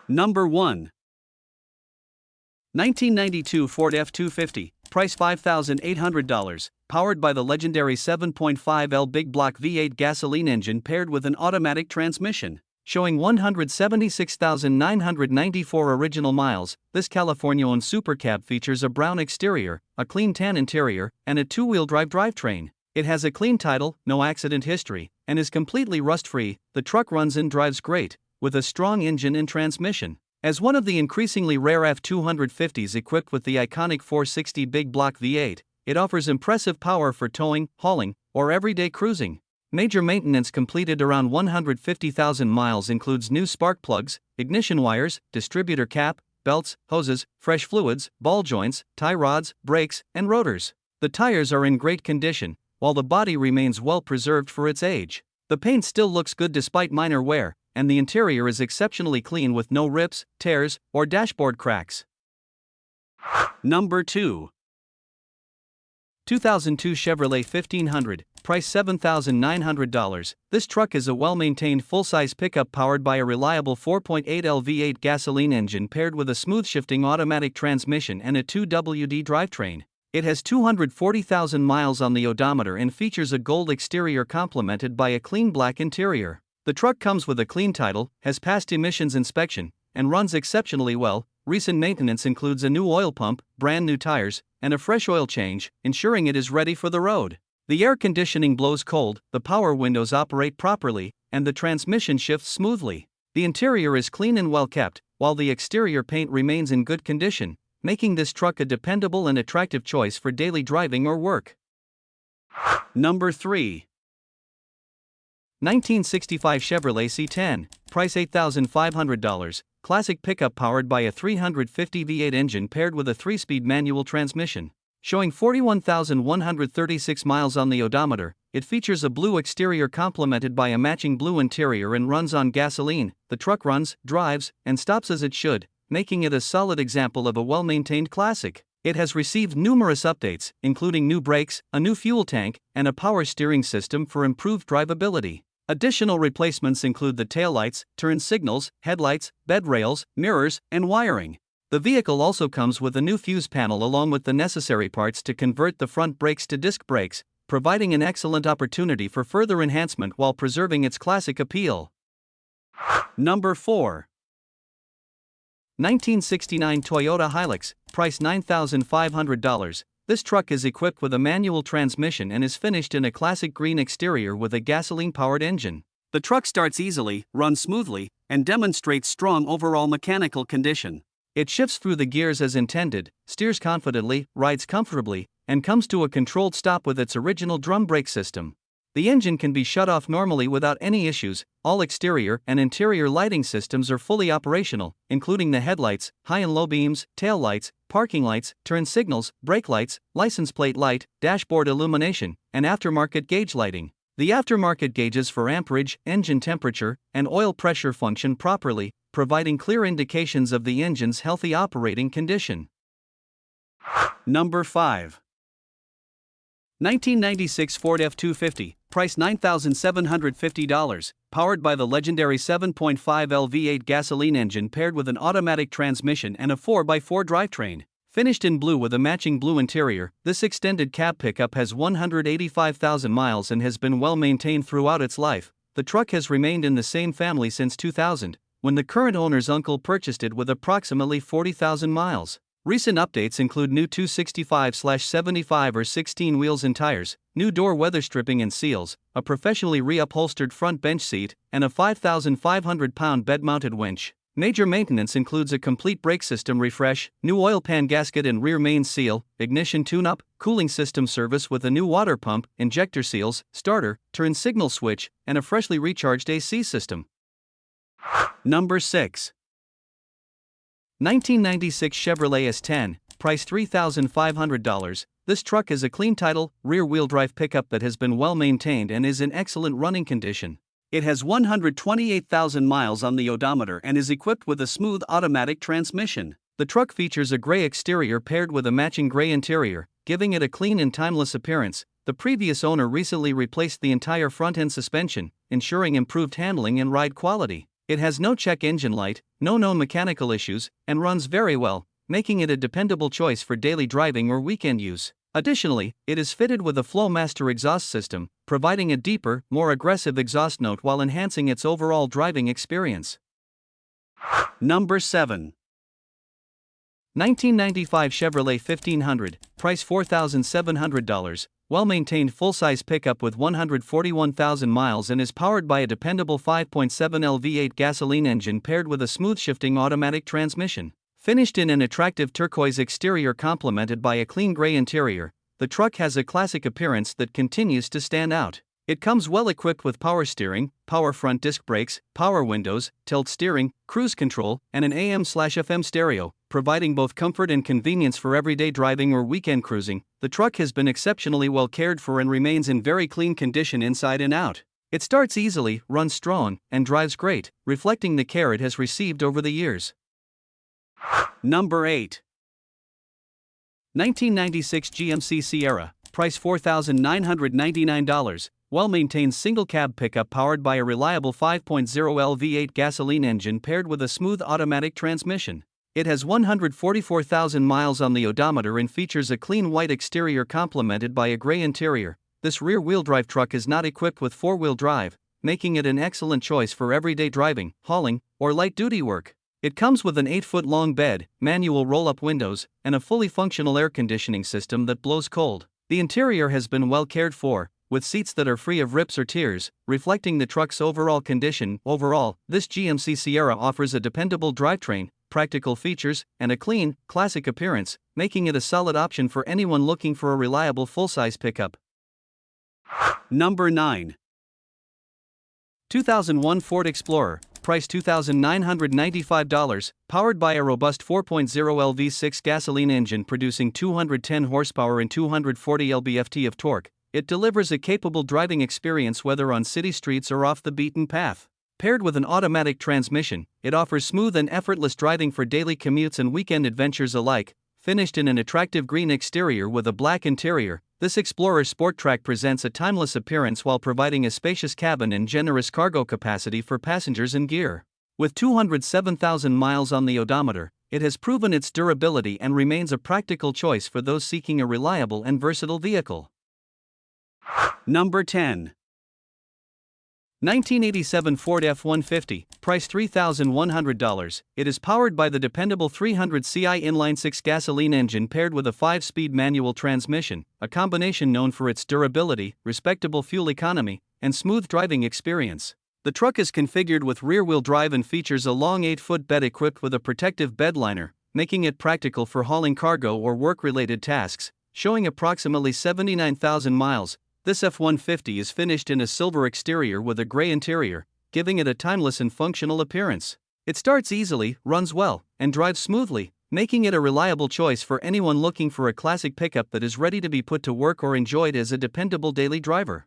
Number 1. 1992 Ford F-250, price $5,800, powered by the legendary 7.5L big block V8 gasoline engine paired with an automatic transmission. Showing 176,994 original miles, this California-owned supercab features a brown exterior, a clean tan interior, and a two-wheel drive drivetrain. It has a clean title, no accident history, and is completely rust-free. The truck runs and drives great, with a strong engine and transmission. As one of the increasingly rare F-250s equipped with the iconic 460 big block V8, it offers impressive power for towing, hauling, or everyday cruising. Major maintenance completed around 150,000 miles includes new spark plugs, ignition wires, distributor cap, belts, hoses, fresh fluids, ball joints, tie rods, brakes, and rotors. The tires are in great condition, while the body remains well preserved for its age. The paint still looks good despite minor wear, and the interior is exceptionally clean with no rips, tears, or dashboard cracks. Number 2. 2002 Chevrolet 1500, price $7,900. This truck is a well-maintained full-size pickup powered by a reliable 4.8L V8 gasoline engine paired with a smooth-shifting automatic transmission and a 2WD drivetrain. It has 240,000 miles on the odometer and features a gold exterior complemented by a clean black interior. The truck comes with a clean title, has passed emissions inspection, and runs exceptionally well. Recent maintenance includes a new oil pump, brand new tires, and a fresh oil change, ensuring it is ready for the road. The air conditioning blows cold, the power windows operate properly, and the transmission shifts smoothly. The interior is clean and well kept, while the exterior paint remains in good condition, making this truck a dependable and attractive choice for daily driving or work. Number 3. 1965 Chevrolet C10, price $8,500, classic pickup powered by a 350 V8 engine paired with a 3-speed manual transmission. Showing 41,136 miles on the odometer, it features a blue exterior complemented by a matching blue interior and runs on gasoline. The truck runs, drives, and stops as it should, making it a solid example of a well-maintained classic. It has received numerous updates, including new brakes, a new fuel tank, and a power steering system for improved drivability. Additional replacements include the taillights, turn signals, headlights, bed rails, mirrors, and wiring. The vehicle also comes with a new fuse panel along with the necessary parts to convert the front brakes to disc brakes, providing an excellent opportunity for further enhancement while preserving its classic appeal. Number 4. 1969 Toyota Hilux, price $9,500. This truck is equipped with a manual transmission and is finished in a classic green exterior with a gasoline-powered engine. The truck starts easily, runs smoothly, and demonstrates strong overall mechanical condition. It shifts through the gears as intended, steers confidently, rides comfortably, and comes to a controlled stop with its original drum brake system. The engine can be shut off normally without any issues. All exterior and interior lighting systems are fully operational, including the headlights, high and low beams, tail lights, parking lights, turn signals, brake lights, license plate light, dashboard illumination, and aftermarket gauge lighting. The aftermarket gauges for amperage, engine temperature, and oil pressure function properly, providing clear indications of the engine's healthy operating condition. Number 5. 1996 Ford F-250, price $9,750, powered by the legendary 7.5L V8 gasoline engine paired with an automatic transmission and a 4x4 drivetrain. Finished in blue with a matching blue interior, this extended cab pickup has 185,000 miles and has been well maintained throughout its life. The truck has remained in the same family since 2000, when the current owner's uncle purchased it with approximately 40,000 miles. Recent updates include new 265/75 or 16 wheels and tires, new door weather stripping and seals, a professionally reupholstered front bench seat, and a 5,500-pound bed-mounted winch. Major maintenance includes a complete brake system refresh, new oil pan gasket and rear main seal, ignition tune-up, cooling system service with a new water pump, injector seals, starter, turn signal switch, and a freshly recharged AC system. Number 6. 1996 Chevrolet S10, price $3,500. This truck is a clean title, rear-wheel drive pickup that has been well maintained and is in excellent running condition. It has 128,000 miles on the odometer and is equipped with a smooth automatic transmission. The truck features a gray exterior paired with a matching gray interior, giving it a clean and timeless appearance. The previous owner recently replaced the entire front-end suspension, ensuring improved handling and ride quality. It has no check engine light, no known mechanical issues, and runs very well, making it a dependable choice for daily driving or weekend use. Additionally, it is fitted with a Flowmaster exhaust system, providing a deeper, more aggressive exhaust note while enhancing its overall driving experience. Number 7. 1995 Chevrolet 1500, price $4,700, well-maintained full-size pickup with 141,000 miles and is powered by a dependable 5.7L V8 gasoline engine paired with a smooth-shifting automatic transmission. Finished in an attractive turquoise exterior complemented by a clean gray interior, the truck has a classic appearance that continues to stand out. It comes well equipped with power steering, power front disc brakes, power windows, tilt steering, cruise control, and an AM/FM stereo, providing both comfort and convenience for everyday driving or weekend cruising. The truck has been exceptionally well cared for and remains in very clean condition inside and out. It starts easily, runs strong, and drives great, reflecting the care it has received over the years. Number 8. 1996 GMC Sierra, price $4,999, well-maintained single-cab pickup powered by a reliable 5.0L V8 gasoline engine paired with a smooth automatic transmission. It has 144,000 miles on the odometer and features a clean white exterior complemented by a gray interior. This rear-wheel drive truck is not equipped with four-wheel drive, making it an excellent choice for everyday driving, hauling, or light-duty work. It comes with an 8-foot-long bed, manual roll-up windows, and a fully functional air conditioning system that blows cold. The interior has been well cared for, with seats that are free of rips or tears, reflecting the truck's overall condition. Overall, this GMC Sierra offers a dependable drivetrain, practical features, and a clean, classic appearance, making it a solid option for anyone looking for a reliable full-size pickup. Number 9. 2001 Ford Explorer, price $2,995, powered by a robust 4.0L V6 gasoline engine producing 210 horsepower and 240 lb-ft of torque. It delivers a capable driving experience whether on city streets or off the beaten path. Paired with an automatic transmission, it offers smooth and effortless driving for daily commutes and weekend adventures alike. Finished in an attractive green exterior with a black interior, this Explorer Sport Track presents a timeless appearance while providing a spacious cabin and generous cargo capacity for passengers and gear. With 207,000 miles on the odometer, it has proven its durability and remains a practical choice for those seeking a reliable and versatile vehicle. Number 10. 1987 Ford F-150, price $3,100. It is powered by the dependable 300 CI inline-6 gasoline engine paired with a 5-speed manual transmission, a combination known for its durability, respectable fuel economy, and smooth driving experience. The truck is configured with rear-wheel drive and features a long 8-foot bed equipped with a protective bed liner, making it practical for hauling cargo or work-related tasks. Showing approximately 79,000 miles, this F-150 is finished in a silver exterior with a gray interior, giving it a timeless and functional appearance. It starts easily, runs well, and drives smoothly, making it a reliable choice for anyone looking for a classic pickup that is ready to be put to work or enjoyed as a dependable daily driver.